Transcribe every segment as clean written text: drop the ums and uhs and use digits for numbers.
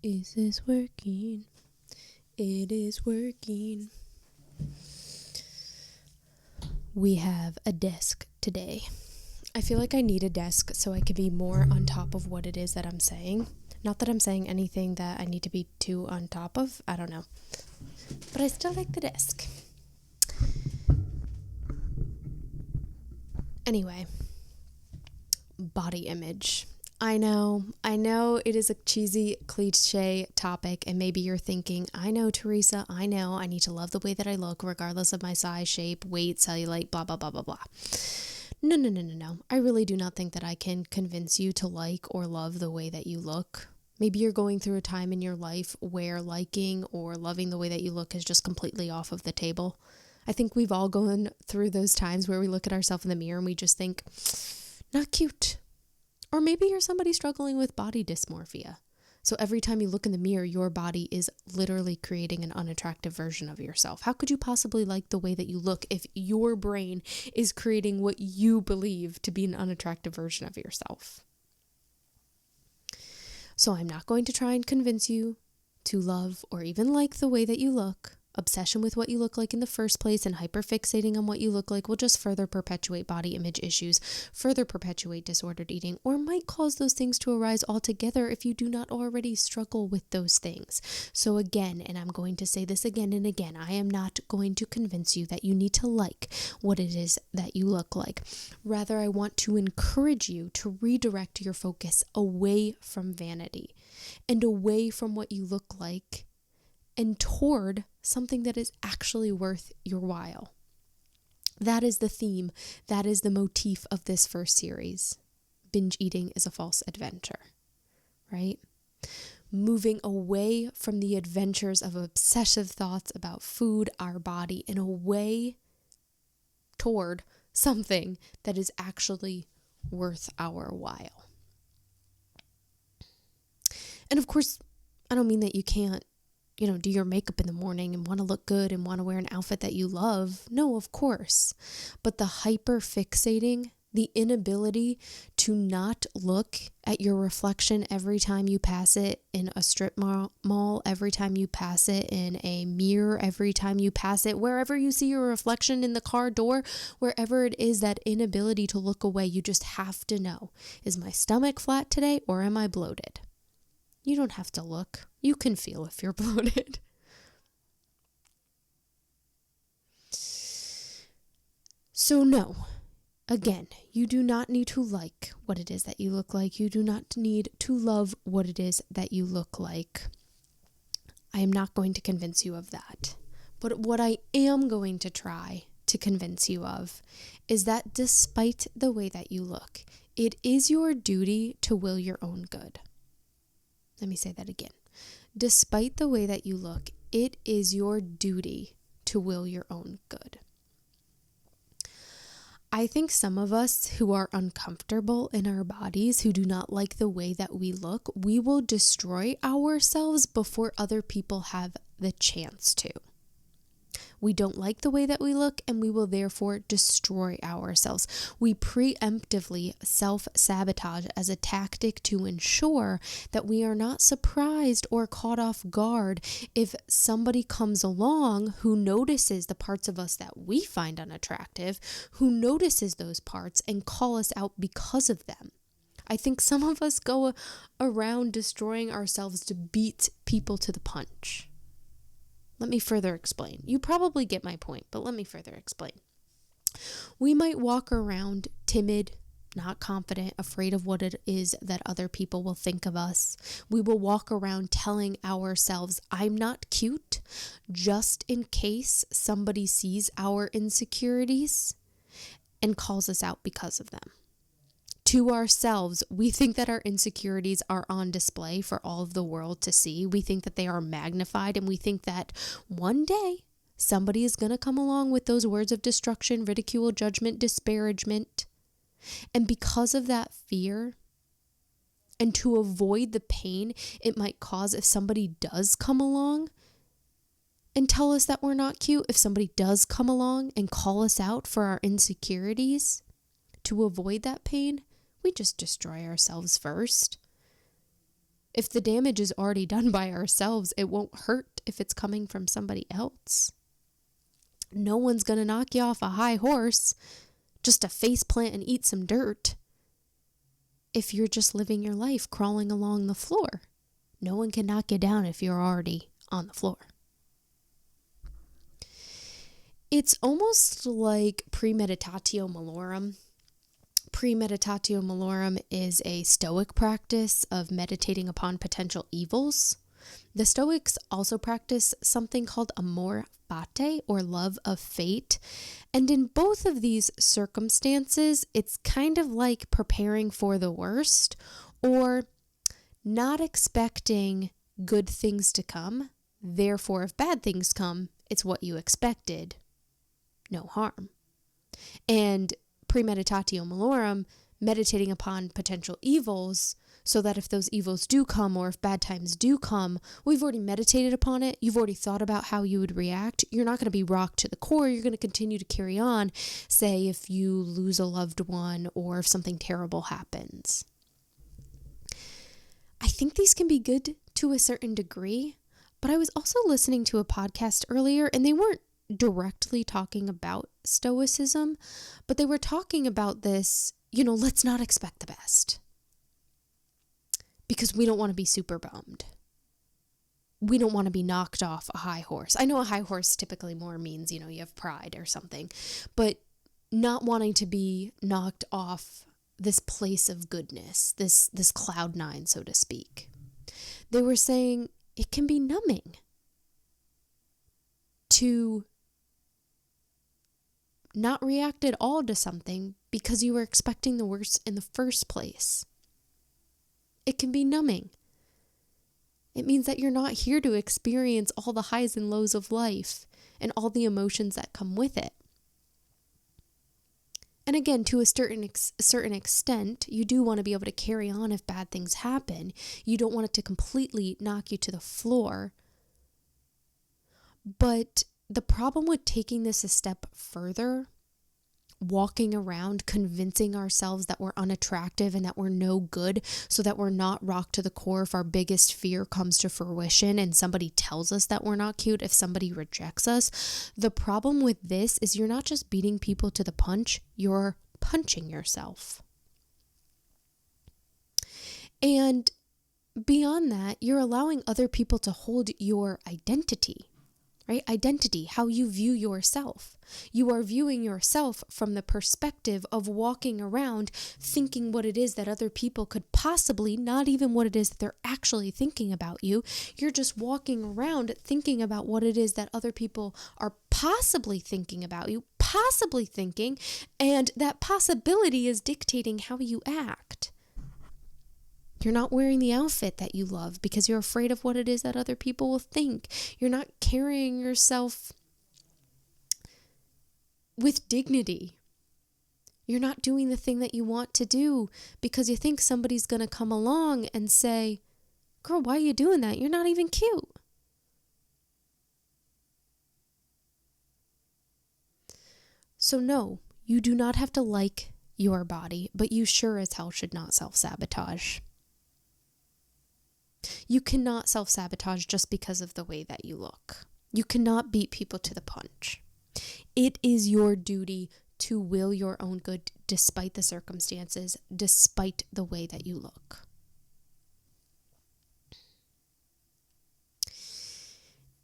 Is this working? It is working. We have a desk today. I feel like I need a desk so I can be more on top of what it is that I'm saying. Not that I'm saying anything that I need to be too on top of. I don't know. But I still like the desk. Anyway, body image. I know it is a cheesy cliche topic, and maybe you're thinking, I know, Teresa, I know I need to love the way that I look regardless of my size, shape, weight, cellulite, blah, blah, blah, blah, blah. No. I really do not think that I can convince you to like or love the way that you look. Maybe you're going through a time in your life where liking or loving the way that you look is just completely off of the table. I think we've all gone through those times where we look at ourselves in the mirror and we just think, not cute. Or maybe you're somebody struggling with body dysmorphia. So every time you look in the mirror, your body is literally creating an unattractive version of yourself. How could you possibly like the way that you look if your brain is creating what you believe to be an unattractive version of yourself? So I'm not going to try and convince you to love or even like the way that you look. Obsession with what you look like in the first place and hyperfixating on what you look like will just further perpetuate body image issues, further perpetuate disordered eating, or might cause those things to arise altogether if you do not already struggle with those things. So again, and I'm going to say this again and again, I am not going to convince you that you need to like what it is that you look like. Rather, I want to encourage you to redirect your focus away from vanity and away from what you look like and toward something that is actually worth your while. That is the theme. That is the motif of this first series. Binge eating is a false adventure, right? Moving away from the adventures of obsessive thoughts about food, our body, and away toward something that is actually worth our while. And of course, I don't mean that you can't do your makeup in the morning and want to look good and want to wear an outfit that you love. No, of course. But the hyper fixating, the inability to not look at your reflection every time you pass it in a strip mall, every time you pass it in a mirror, every time you pass it, wherever you see your reflection in the car door, wherever it is, that inability to look away, you just have to know, is my stomach flat today or am I bloated? You don't have to look. You can feel if you're bloated. So no, again, you do not need to like what it is that you look like. You do not need to love what it is that you look like. I am not going to convince you of that. But what I am going to try to convince you of is that despite the way that you look, it is your duty to will your own good. Let me say that again. Despite the way that you look, it is your duty to will your own good. I think some of us who are uncomfortable in our bodies, who do not like the way that we look, we will destroy ourselves before other people have the chance to. We don't like the way that we look, and we will therefore destroy ourselves. We preemptively self-sabotage as a tactic to ensure that we are not surprised or caught off guard if somebody comes along who notices the parts of us that we find unattractive, who notices those parts and call us out because of them. I think some of us go around destroying ourselves to beat people to the punch. Let me further explain. You probably get my point, but let me further explain. We might walk around timid, not confident, afraid of what it is that other people will think of us. We will walk around telling ourselves, I'm not cute, just in case somebody sees our insecurities and calls us out because of them. To ourselves, we think that our insecurities are on display for all of the world to see. We think that they are magnified, and we think that one day somebody is going to come along with those words of destruction, ridicule, judgment, disparagement. And because of that fear, and to avoid the pain it might cause if somebody does come along and tell us that we're not cute, if somebody does come along and call us out for our insecurities, to avoid that pain, we just destroy ourselves first. If the damage is already done by ourselves, it won't hurt if it's coming from somebody else. No one's going to knock you off a high horse just to face plant and eat some dirt if you're just living your life crawling along the floor. No one can knock you down if you're already on the floor. It's almost like premeditatio malorum. Premeditatio malorum is a Stoic practice of meditating upon potential evils. The Stoics also practice something called amor fati, or love of fate. And in both of these circumstances, it's kind of like preparing for the worst or not expecting good things to come. Therefore, if bad things come, it's what you expected. No harm. And premeditatio malorum, meditating upon potential evils, so that if those evils do come or if bad times do come, we've already meditated upon it. You've already thought about how you would react. You're not going to be rocked to the core. You're going to continue to carry on, say if you lose a loved one or if something terrible happens. I think these can be good to a certain degree, but I was also listening to a podcast earlier and they weren't directly talking about Stoicism, but they were talking about this, let's not expect the best because we don't want to be super bummed. We don't want to be knocked off a high horse. I know a high horse typically more means, you have pride or something, but not wanting to be knocked off this place of goodness, this cloud nine, so to speak. They were saying it can be numbing to not react at all to something because you were expecting the worst in the first place. It can be numbing. It means that you're not here to experience all the highs and lows of life and all the emotions that come with it. And again, to a certain extent, you do want to be able to carry on if bad things happen. You don't want it to completely knock you to the floor. But the problem with taking this a step further, walking around convincing ourselves that we're unattractive and that we're no good so that we're not rocked to the core if our biggest fear comes to fruition and somebody tells us that we're not cute, if somebody rejects us. The problem with this is you're not just beating people to the punch, you're punching yourself. And beyond that, you're allowing other people to hold your identity. Right? Identity, how you view yourself. You are viewing yourself from the perspective of walking around thinking what it is that other people could possibly, not even what it is that they're actually thinking about you. You're just walking around thinking about what it is that other people are possibly thinking about you, possibly thinking, and that possibility is dictating how you act. You're not wearing the outfit that you love because you're afraid of what it is that other people will think. You're not carrying yourself with dignity. You're not doing the thing that you want to do because you think somebody's going to come along and say, "Girl, why are you doing that? You're not even cute." So no, you do not have to like your body, but you sure as hell should not self-sabotage. You cannot self-sabotage just because of the way that you look. You cannot beat people to the punch. It is your duty to will your own good despite the circumstances, despite the way that you look.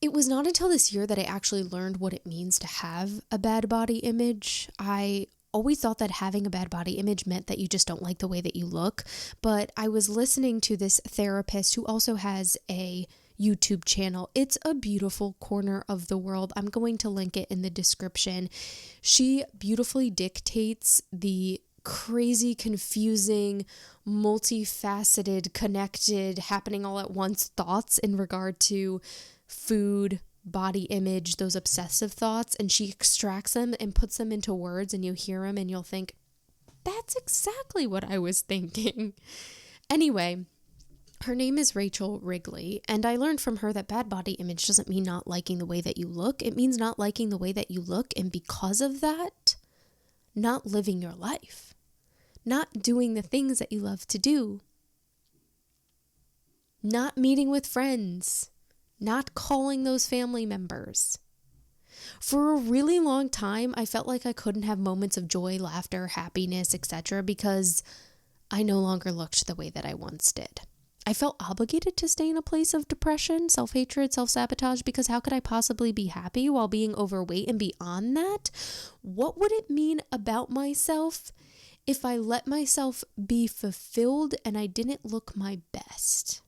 It was not until this year that I actually learned what it means to have a bad body image. I always thought that having a bad body image meant that you just don't like the way that you look. But I was listening to this therapist who also has a YouTube channel. It's a beautiful corner of the world. I'm going to link it in the description. She beautifully dictates the crazy, confusing, multifaceted, connected, happening all at once thoughts in regard to food, body image, those obsessive thoughts, and she extracts them and puts them into words, and you hear them and you'll think, that's exactly what I was thinking. Anyway, her name is Rachel Wrigley, and I learned from her that bad body image doesn't mean not liking the way that you look. It means not liking the way that you look, and because of that, not living your life, not doing the things that you love to do, not meeting with friends, not calling those family members. For a really long time, I felt like I couldn't have moments of joy, laughter, happiness, etc. because I no longer looked the way that I once did. I felt obligated to stay in a place of depression, self-hatred, self-sabotage, because how could I possibly be happy while being overweight? And beyond that, what would it mean about myself if I let myself be fulfilled and I didn't look my best?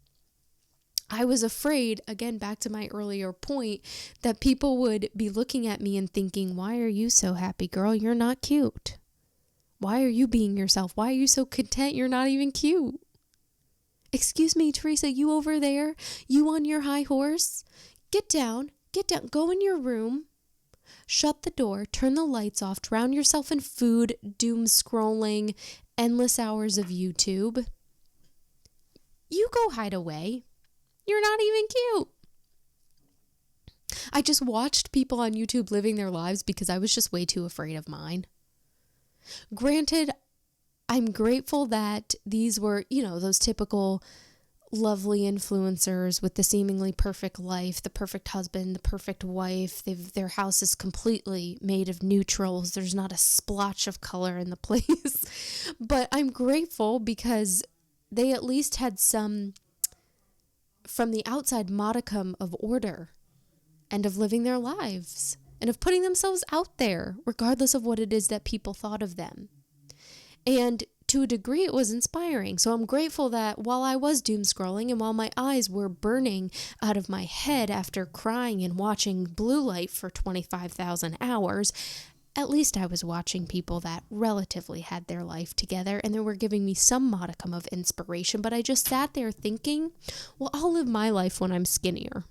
I was afraid, again, back to my earlier point, that people would be looking at me and thinking, why are you so happy, girl? You're not cute. Why are you being yourself? Why are you so content? You're not even cute. Excuse me, Teresa, you over there? You on your high horse? Get down, go in your room, shut the door, turn the lights off, drown yourself in food, doom scrolling, endless hours of YouTube. You go hide away. You're not even cute. I just watched people on YouTube living their lives because I was just way too afraid of mine. Granted, I'm grateful that these were, those typical lovely influencers with the seemingly perfect life, the perfect husband, the perfect wife. Their house is completely made of neutrals. There's not a splotch of color in the place. But I'm grateful because they at least had some, from the outside, modicum of order and of living their lives and of putting themselves out there, regardless of what it is that people thought of them. And to a degree, it was inspiring. So I'm grateful that while I was doom scrolling and while my eyes were burning out of my head after crying and watching blue light for 25,000 hours, at least I was watching people that relatively had their life together and they were giving me some modicum of inspiration. But I just sat there thinking, well, I'll live my life when I'm skinnier.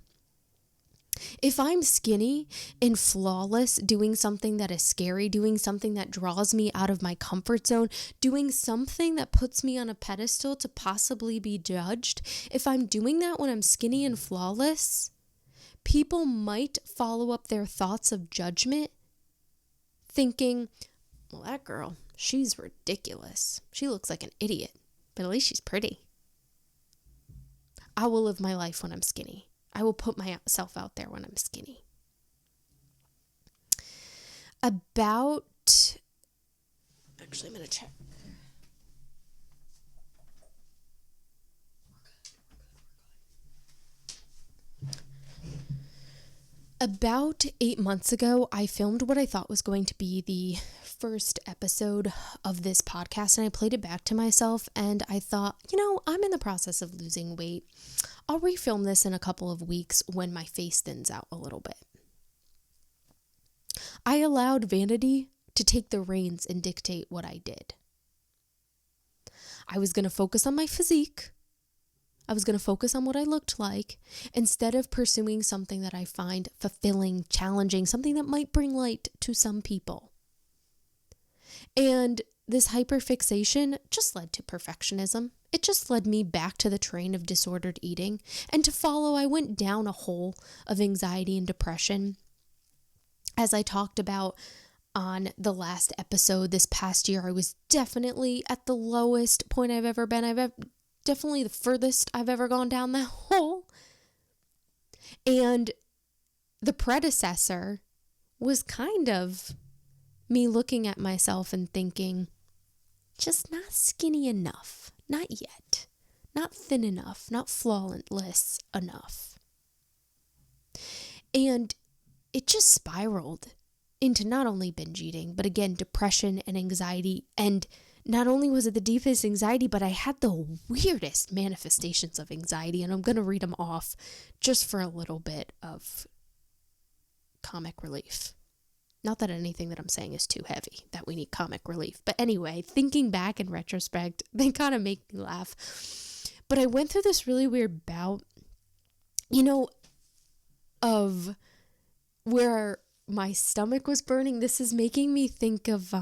If I'm skinny and flawless, doing something that is scary, doing something that draws me out of my comfort zone, doing something that puts me on a pedestal to possibly be judged, if I'm doing that when I'm skinny and flawless, people might follow up their thoughts of judgment thinking, well, that girl, she's ridiculous. She looks like an idiot, but at least she's pretty. I will live my life when I'm skinny. I will put myself out there when I'm skinny. Actually, I'm going to check. About 8 months ago, I filmed what I thought was going to be the first episode of this podcast, and I played it back to myself, and I thought, I'm in the process of losing weight. I'll refilm this in a couple of weeks when my face thins out a little bit. I allowed vanity to take the reins and dictate what I did. I was going to focus on my physique. I was going to focus on what I looked like instead of pursuing something that I find fulfilling, challenging, something that might bring light to some people. And this hyperfixation just led to perfectionism. It just led me back to the train of disordered eating. And to follow, I went down a hole of anxiety and depression. As I talked about on the last episode this past year, I was definitely at the lowest point I've ever been. Definitely the furthest I've ever gone down that hole. And the predecessor was kind of me looking at myself and thinking, just not skinny enough. Not yet. Not thin enough. Not flawless enough. And it just spiraled into not only binge eating, but again, depression and anxiety. And not only was it the deepest anxiety, but I had the weirdest manifestations of anxiety. And I'm going to read them off just for a little bit of comic relief. Not that anything that I'm saying is too heavy, that we need comic relief. But anyway, thinking back in retrospect, they kind of make me laugh. But I went through this really weird bout, of where my stomach was burning. This is making me think of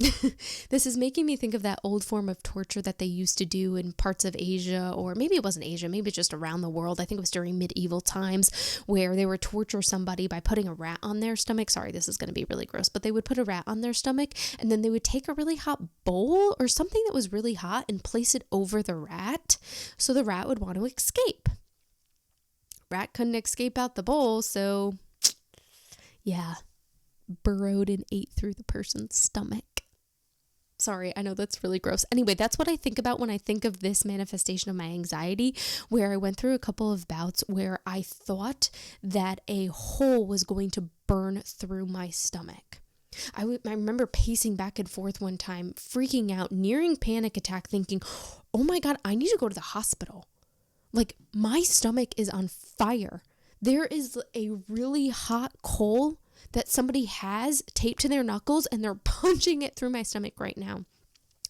This is making me think of that old form of torture that they used to do in parts of Asia, or maybe it wasn't Asia, maybe just around the world. I think it was during medieval times, where they would torture somebody by putting a rat on their stomach. Sorry, this is going to be really gross, but they would put a rat on their stomach, and then they would take a really hot bowl or something that was really hot and place it over the rat, so the rat would want to escape. Rat couldn't escape out the bowl, so yeah, burrowed and ate through the person's stomach. Sorry, I know that's really gross. Anyway, that's what I think about when I think of this manifestation of my anxiety, where I went through a couple of bouts where I thought that a hole was going to burn through my stomach. I remember pacing back and forth one time, freaking out, nearing panic attack, thinking, oh my God, I need to go to the hospital. Like, my stomach is on fire. There is a really hot coal that somebody has taped to their knuckles, and they're punching it through my stomach right now.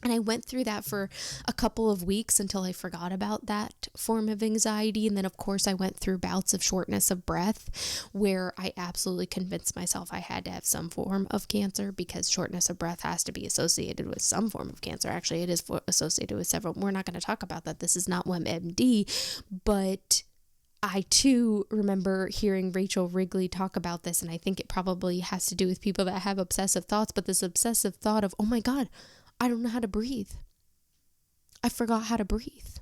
And I went through that for a couple of weeks until I forgot about that form of anxiety. And then, of course, I went through bouts of shortness of breath where I absolutely convinced myself I had to have some form of cancer, because shortness of breath has to be associated with some form of cancer. Actually, it is associated with several. We're not going to talk about that. This is not WebMD, but I too remember hearing Rachel Wrigley talk about this, and I think it probably has to do with people that have obsessive thoughts, but this obsessive thought of, oh my God, I don't know how to breathe. I forgot how to breathe.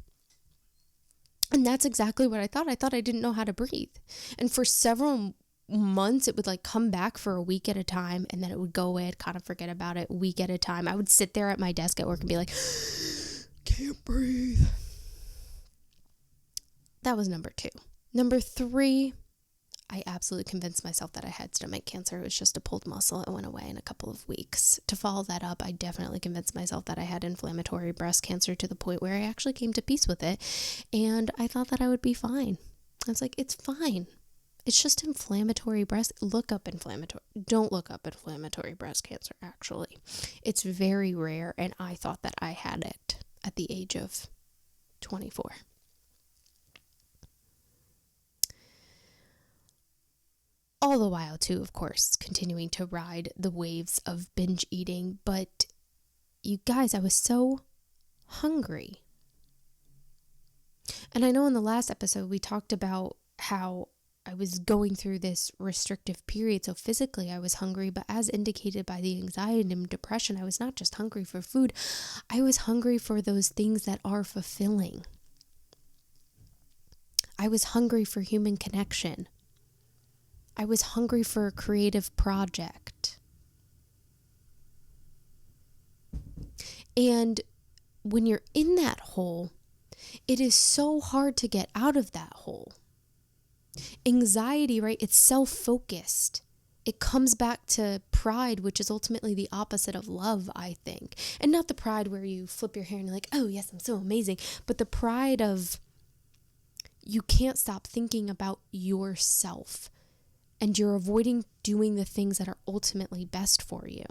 And that's exactly what I thought. I thought I didn't know how to breathe. And for several months, it would like come back for a week at a time, and then it would go away. I'd kind of forget about it, week at a time. I would sit there at my desk at work and be like, can't breathe. That was number 2. Number 3, I absolutely convinced myself that I had stomach cancer. It was just a pulled muscle. It went away in a couple of weeks. To follow that up, I definitely convinced myself that I had inflammatory breast cancer, to the point where I actually came to peace with it. And I thought that I would be fine. I was like, it's fine. It's just inflammatory breast. Don't look up inflammatory breast cancer, actually. It's very rare, and I thought that I had it at the age of 24. All the while, too, of course, continuing to ride the waves of binge eating. But you guys, I was so hungry. And I know in the last episode, we talked about how I was going through this restrictive period. So physically, I was hungry, but as indicated by the anxiety and depression, I was not just hungry for food. I was hungry for those things that are fulfilling. I was hungry for human connection. I was hungry for a creative project. And when you're in that hole, it is so hard to get out of that hole. Anxiety, right? It's self-focused. It comes back to pride, which is ultimately the opposite of love, I think. And not the pride where you flip your hair and you're like, oh yes, I'm so amazing. But the pride of you can't stop thinking about yourself. And you're avoiding doing the things that are ultimately best for you.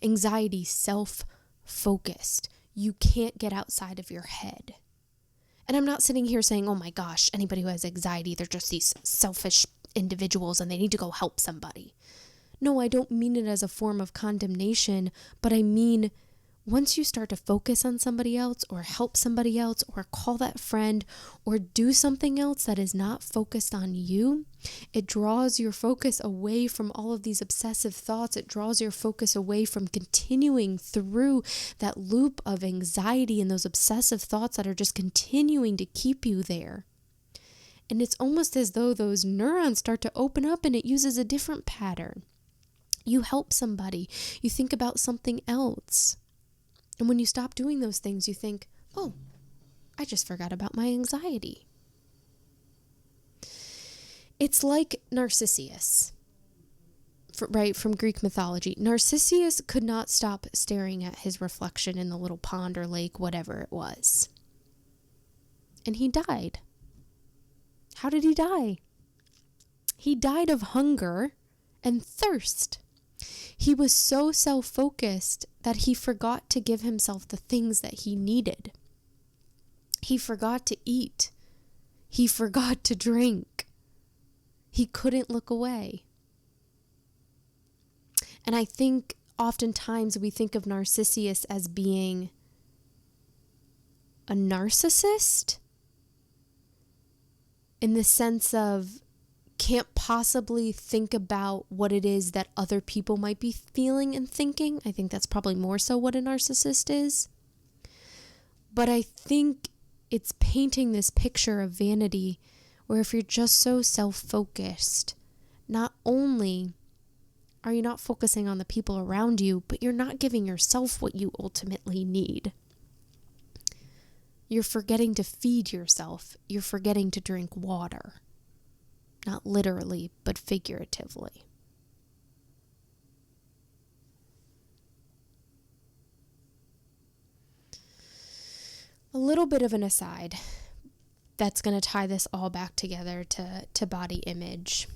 Anxiety, self-focused. You can't get outside of your head. And I'm not sitting here saying, oh my gosh, anybody who has anxiety, they're just these selfish individuals and they need to go help somebody. No, I don't mean it as a form of condemnation, but I mean, once you start to focus on somebody else or help somebody else or call that friend or do something else that is not focused on you, it draws your focus away from all of these obsessive thoughts. It draws your focus away from continuing through that loop of anxiety and those obsessive thoughts that are just continuing to keep you there. And it's almost as though those neurons start to open up and it uses a different pattern. You help somebody, you think about something else. And when you stop doing those things, you think, oh, I just forgot about my anxiety. It's like Narcissus, right, from Greek mythology. Narcissus could not stop staring at his reflection in the little pond or lake, whatever it was. And he died. How did he die? He died of hunger and thirst. He was so self-focused that he forgot to give himself the things that he needed. He forgot to eat. He forgot to drink. He couldn't look away. And I think oftentimes we think of Narcissus as being a narcissist in the sense of can't possibly think about what it is that other people might be feeling and thinking. I think that's probably more so what a narcissist is. But I think it's painting this picture of vanity where if you're just so self-focused, not only are you not focusing on the people around you, but you're not giving yourself what you ultimately need. You're forgetting to feed yourself. You're forgetting to drink water. Not literally, but figuratively. A little bit of an aside that's going to tie this all back together to body image.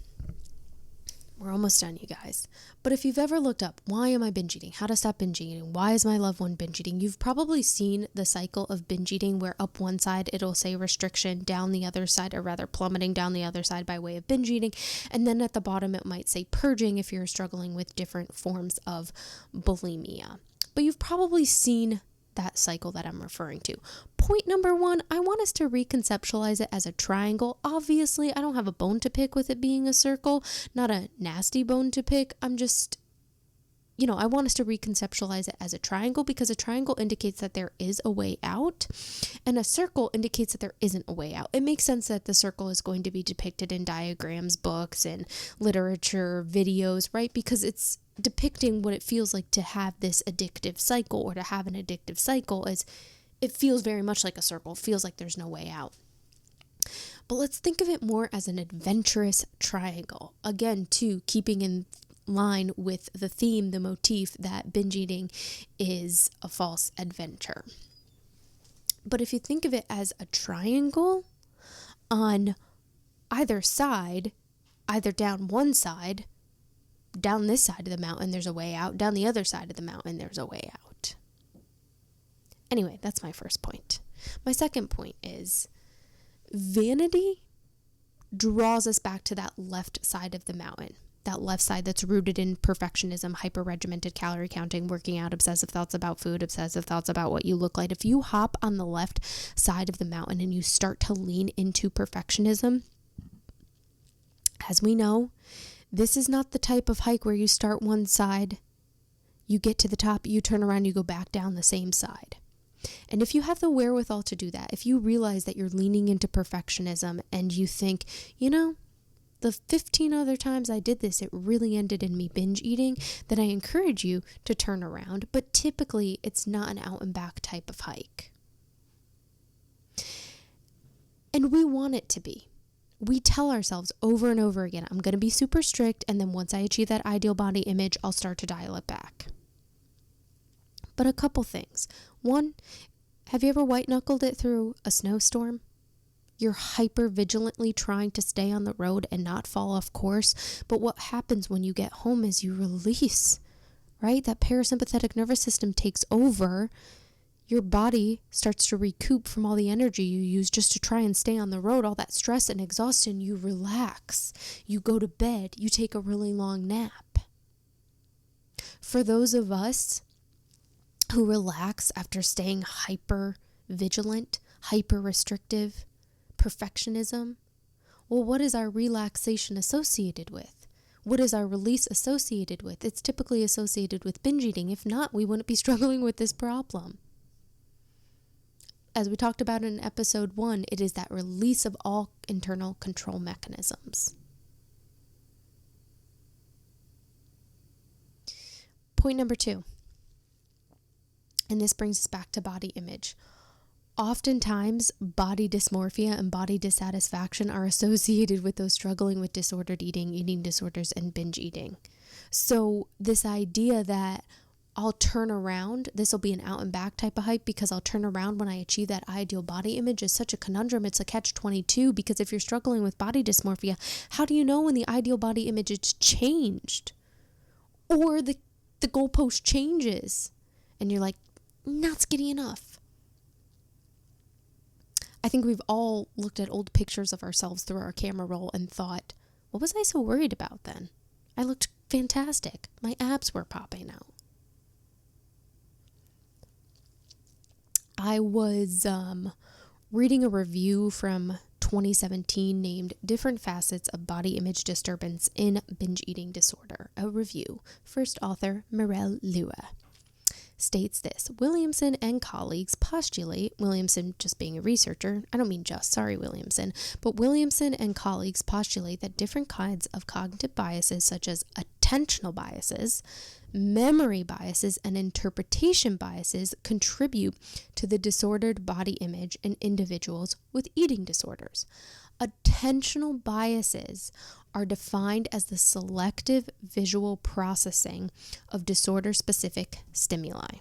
We're almost done, you guys. But if you've ever looked up, why am I binge eating? How to stop binge eating? Why is my loved one binge eating? You've probably seen the cycle of binge eating where up one side it'll say restriction, down the other side, or rather plummeting down the other side by way of binge eating. And then at the bottom it might say purging if you're struggling with different forms of bulimia. But you've probably seen that cycle that I'm referring to. Point number one, I want us to reconceptualize it as a triangle. Obviously, I don't have a bone to pick with it being a circle, not a nasty bone to pick. I'm just, I want us to reconceptualize it as a triangle because a triangle indicates that there is a way out and a circle indicates that there isn't a way out. It makes sense that the circle is going to be depicted in diagrams, books, and literature, videos, right? Because it's depicting what it feels like to have this addictive cycle or to have an addictive cycle is it feels very much like a circle. It feels like there's no way out. But let's think of it more as an adventurous triangle. Again, too, keeping in line with the theme, the motif that binge eating is a false adventure. But if you think of it as a triangle, on either side, either down one side, down this side of the mountain, there's a way out. Down the other side of the mountain, there's a way out. Anyway, that's my first point. My second point is vanity draws us back to that left side of the mountain. That left side that's rooted in perfectionism, hyper-regimented calorie counting, working out, obsessive thoughts about food, obsessive thoughts about what you look like. If you hop on the left side of the mountain and you start to lean into perfectionism, as we know, this is not the type of hike where you start one side, you get to the top, you turn around, you go back down the same side. And if you have the wherewithal to do that, if you realize that you're leaning into perfectionism and you think, the 15 other times I did this, it really ended in me binge eating, then I encourage you to turn around. But typically, it's not an out and back type of hike. And we want it to be. We tell ourselves over and over again, I'm going to be super strict, and then once I achieve that ideal body image, I'll start to dial it back. But a couple things. One, have you ever white-knuckled it through a snowstorm? You're hyper-vigilantly trying to stay on the road and not fall off course, but what happens when you get home is you release, right? That parasympathetic nervous system takes over. Your body starts to recoup from all the energy you use just to try and stay on the road, all that stress and exhaustion. You relax, you go to bed, you take a really long nap. For those of us who relax after staying hyper vigilant, hyper restrictive, perfectionism, well, what is our relaxation associated with? What is our release associated with? It's typically associated with binge eating. If not, we wouldn't be struggling with this problem. As we talked about in episode 1, it is that release of all internal control mechanisms. Point number 2, and this brings us back to body image. Oftentimes, body dysmorphia and body dissatisfaction are associated with those struggling with disordered eating, eating disorders, and binge eating. So this idea that I'll turn around, this will be an out and back type of hype because I'll turn around when I achieve that ideal body image is such a conundrum. It's a catch-22 because if you're struggling with body dysmorphia, how do you know when the ideal body image is changed? Or the goalpost changes and you're like, not skinny enough. I think we've all looked at old pictures of ourselves through our camera roll and thought, what was I so worried about then? I looked fantastic. My abs were popping out. I was reading a review from 2017 named Different Facets of Body Image Disturbance in Binge Eating Disorder. A review. First author, Mirelle Lua, states this: Williamson and colleagues postulate, Williamson just being a researcher, I don't mean just, sorry Williamson, but Williamson and colleagues postulate that different kinds of cognitive biases such as attentional biases, memory biases, and interpretation biases contribute to the disordered body image in individuals with eating disorders. Attentional biases are defined as the selective visual processing of disorder-specific stimuli.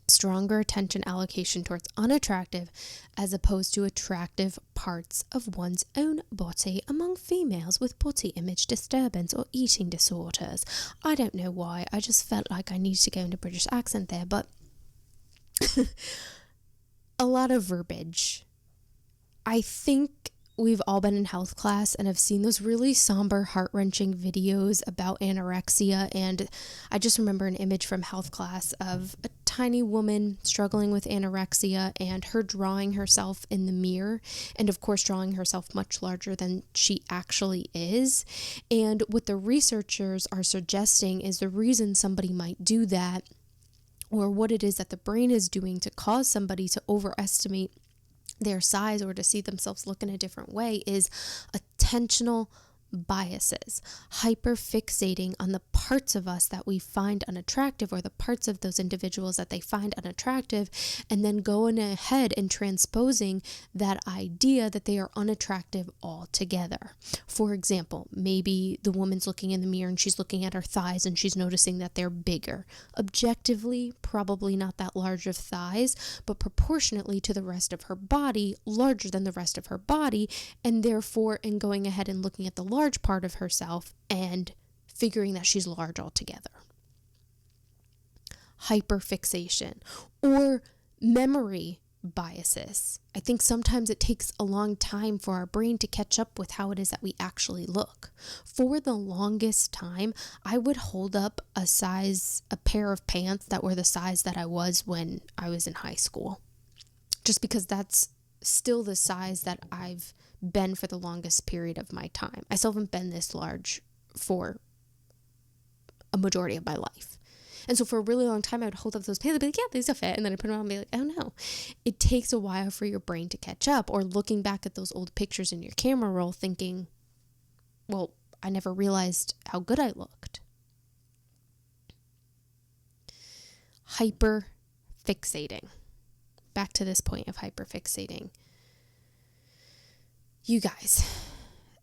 Stronger attention allocation towards unattractive as opposed to attractive parts of one's own body among females with body image disturbance or eating disorders. I don't know why, I just felt like I needed to go into British accent there, but a lot of verbiage. I think we've all been in health class and have seen those really somber, heart-wrenching videos about anorexia, and I just remember an image from health class of a tiny woman struggling with anorexia and her drawing herself in the mirror, and of course drawing herself much larger than she actually is. And what the researchers are suggesting is the reason somebody might do that, or what it is that the brain is doing to cause somebody to overestimate their size or to see themselves look in a different way, is attentional biases, hyperfixating on the parts of us that we find unattractive or the parts of those individuals that they find unattractive, and then going ahead and transposing that idea that they are unattractive altogether. For example, maybe the woman's looking in the mirror and she's looking at her thighs and she's noticing that they're bigger. Objectively, probably not that large of thighs, but proportionately to the rest of her body, larger than the rest of her body, and therefore in going ahead and looking at the large part of herself and figuring that she's large altogether. Hyperfixation or memory biases. I think sometimes it takes a long time for our brain to catch up with how it is that we actually look. For the longest time, I would hold up a pair of pants that were the size that I was when I was in high school, just because that's still the size that I've been for the longest period of my time. I still haven't been this large for a majority of my life. And so for a really long time, I would hold up those pants and be like, yeah, these are fit. And then I put them on and be like, oh no. It takes a while for your brain to catch up, or looking back at those old pictures in your camera roll thinking, well, I never realized how good I looked. Hyperfixating. Back to this point of hyperfixating. You guys,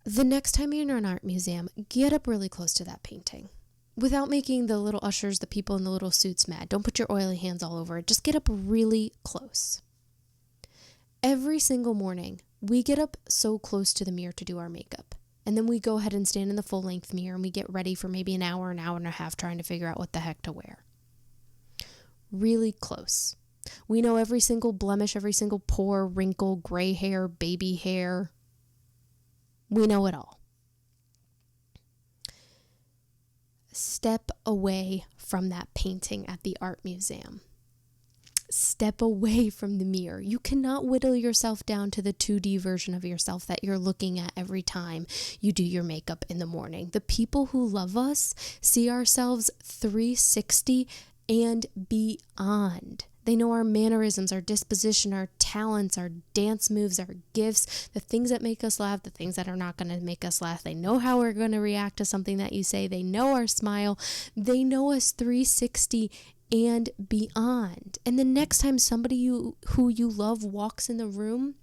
the next time you're in an art museum, get up really close to that painting without making the little ushers, the people in the little suits mad. Don't put your oily hands all over it. Just get up really close. Every single morning, we get up so close to the mirror to do our makeup. And then we go ahead and stand in the full-length mirror and we get ready for maybe an hour and a half trying to figure out what the heck to wear. Really close. We know every single blemish, every single pore, wrinkle, gray hair, baby hair. We know it all. Step away from that painting at the art museum. Step away from the mirror. You cannot whittle yourself down to the 2D version of yourself that you're looking at every time you do your makeup in the morning. The people who love us see ourselves 360 and beyond. They know our mannerisms, our disposition, our talents, our dance moves, our gifts, the things that make us laugh, the things that are not going to make us laugh. They know how we're going to react to something that you say. They know our smile. They know us 360 and beyond. And the next time somebody who you love walks in the room,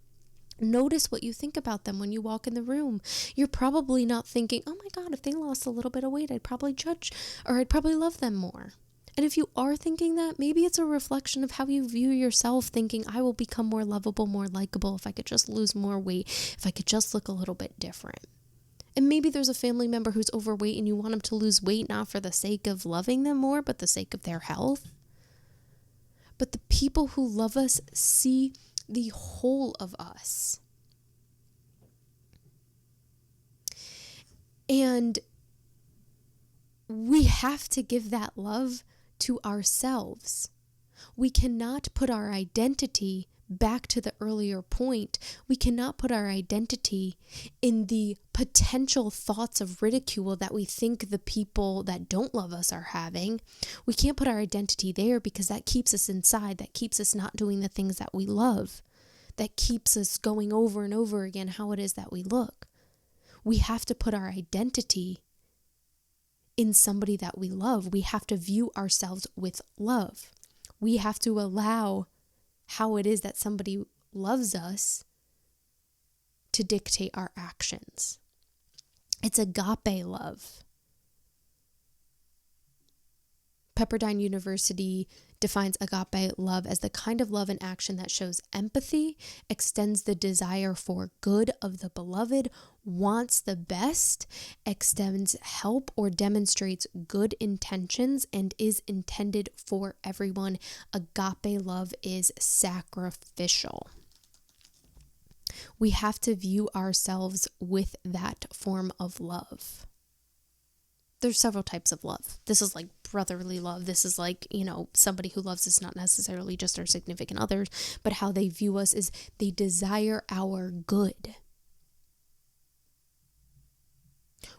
notice what you think about them when you walk in the room. You're probably not thinking, oh my God, if they lost a little bit of weight, I'd probably judge, or I'd probably love them more. And if you are thinking that, maybe it's a reflection of how you view yourself, thinking, I will become more lovable, more likable if I could just lose more weight, if I could just look a little bit different. And maybe there's a family member who's overweight and you want them to lose weight, not for the sake of loving them more, but the sake of their health. But the people who love us see the whole of us. And we have to give that love to ourselves. We cannot put our identity back to the earlier point. We cannot put our identity in the potential thoughts of ridicule that we think the people that don't love us are having. We can't put our identity there because that keeps us inside. That keeps us not doing the things that we love. That keeps us going over and over again how it is that we look. We have to put our identity in somebody that we love. We have to view ourselves with love. We have to allow how it is that somebody loves us to dictate our actions. It's agape love. Pepperdine University defines agape love as the kind of love and action that shows empathy, extends the desire for good of the beloved, wants the best, extends help or demonstrates good intentions, and is intended for everyone. Agape love is sacrificial. We have to view ourselves with that form of love. There's several types of love. This is like brotherly love. This is like, somebody who loves us, not necessarily just our significant others, but how they view us is they desire our good.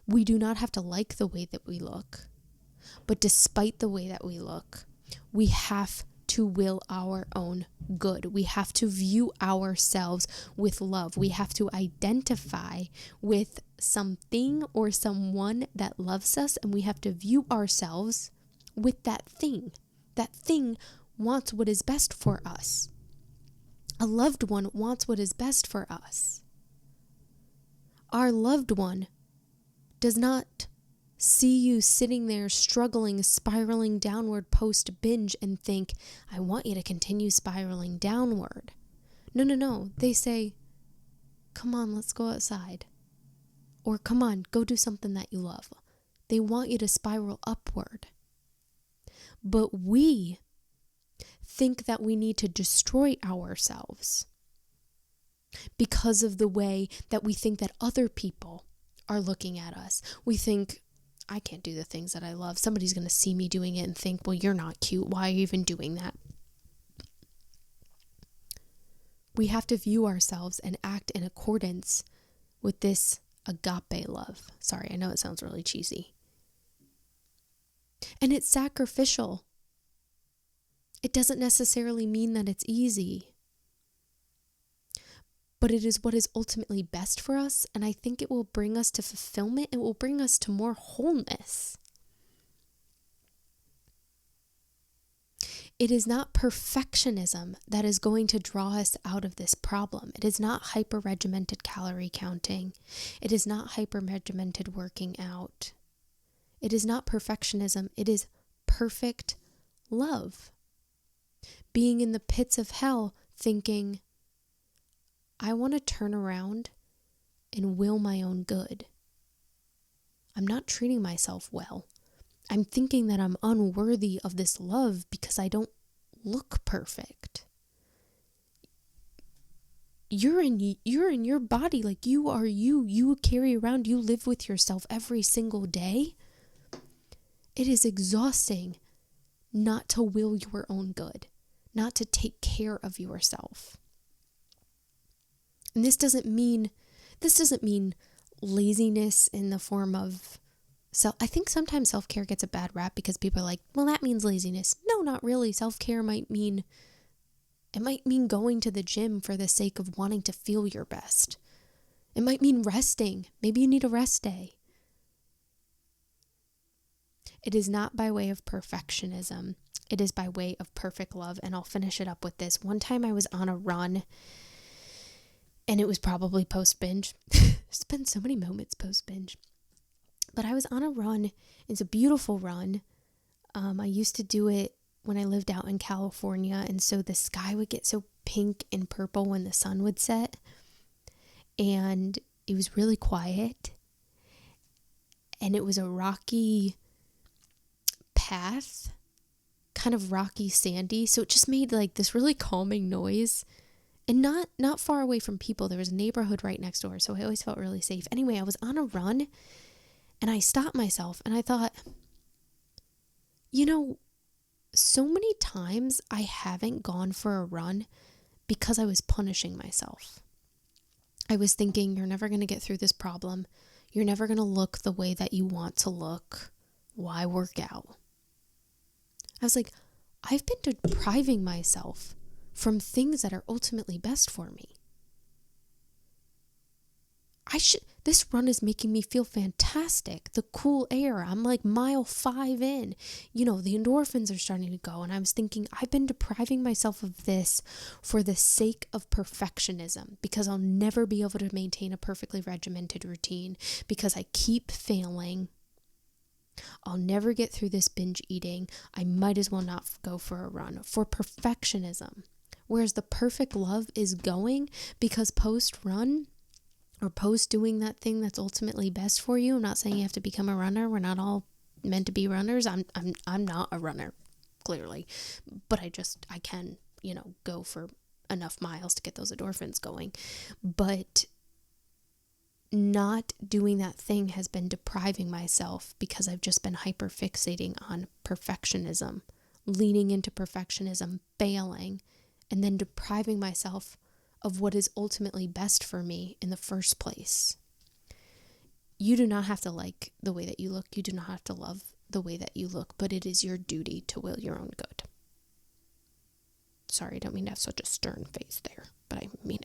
We do not have to like the way that we look, but despite the way that we look, we have to will our own good. We have to view ourselves with love. We have to identify with something or someone that loves us, and we have to view ourselves with that thing. That thing wants what is best for us. A loved one wants what is best for us. Our loved one does not see you sitting there struggling, spiraling downward post binge and think, I want you to continue spiraling downward. No. They say, come on, let's go outside. Or come on, go do something that you love. They want you to spiral upward. But we think that we need to destroy ourselves because of the way that we think that other people are looking at us. We think, I can't do the things that I love. Somebody's going to see me doing it and think, well, you're not cute. Why are you even doing that? We have to view ourselves and act in accordance with this agape love. Sorry, I know it sounds really cheesy. And it's sacrificial. It doesn't necessarily mean that it's easy, but it is what is ultimately best for us, and I think it will bring us to fulfillment. It will bring us to more wholeness. It is not perfectionism that is going to draw us out of this problem. It is not hyper-regimented calorie counting. It is not hyper-regimented working out. It is not perfectionism. It is perfect love. Being in the pits of hell thinking, I want to turn around and will my own good. I'm not treating myself well. I'm thinking that I'm unworthy of this love because I don't look perfect. You're in your body, like you are you. You carry around, you live with yourself every single day. It is exhausting not to will your own good, not to take care of yourself. And this doesn't mean laziness in the form of I think sometimes self-care gets a bad rap because people are like, well, that means laziness. No, not really. Self-care might mean going to the gym for the sake of wanting to feel your best. It might mean resting. Maybe you need a rest day. It is not by way of perfectionism. It is by way of perfect love. And I'll finish it up with this. One time I was on a run, and it was probably post-binge. There's been so many moments post-binge. But I was on a run. It's a beautiful run. I used to do it when I lived out in California, and so the sky would get so pink and purple when the sun would set. And it was really quiet. And it was a rocky path, kind of rocky, sandy. So it just made like this really calming noise. And not far away from people. There was a neighborhood right next door, so I always felt really safe. Anyway, I was on a run, and I stopped myself, and I thought, so many times I haven't gone for a run because I was punishing myself. I was thinking, you're never going to get through this problem. You're never going to look the way that you want to look. Why work out? I was like, I've been depriving myself from things that are ultimately best for me. This run is making me feel fantastic. The cool air. I'm like mile 5 in. The endorphins are starting to go. And I was thinking, I've been depriving myself of this for the sake of perfectionism, because I'll never be able to maintain a perfectly regimented routine because I keep failing. I'll never get through this binge eating. I might as well not go for a run, for perfectionism. Whereas the perfect love is going because post-run, or post doing that thing that's ultimately best for you. I'm not saying you have to become a runner. We're not all meant to be runners. I'm not a runner, clearly, but I can, go for enough miles to get those endorphins going. But not doing that thing has been depriving myself because I've just been hyper fixating on perfectionism, leaning into perfectionism, failing, and then depriving myself of what is ultimately best for me in the first place. You do not have to like the way that you look. You do not have to love the way that you look, but it is your duty to will your own good. Sorry, I don't mean to have such a stern face there, but I mean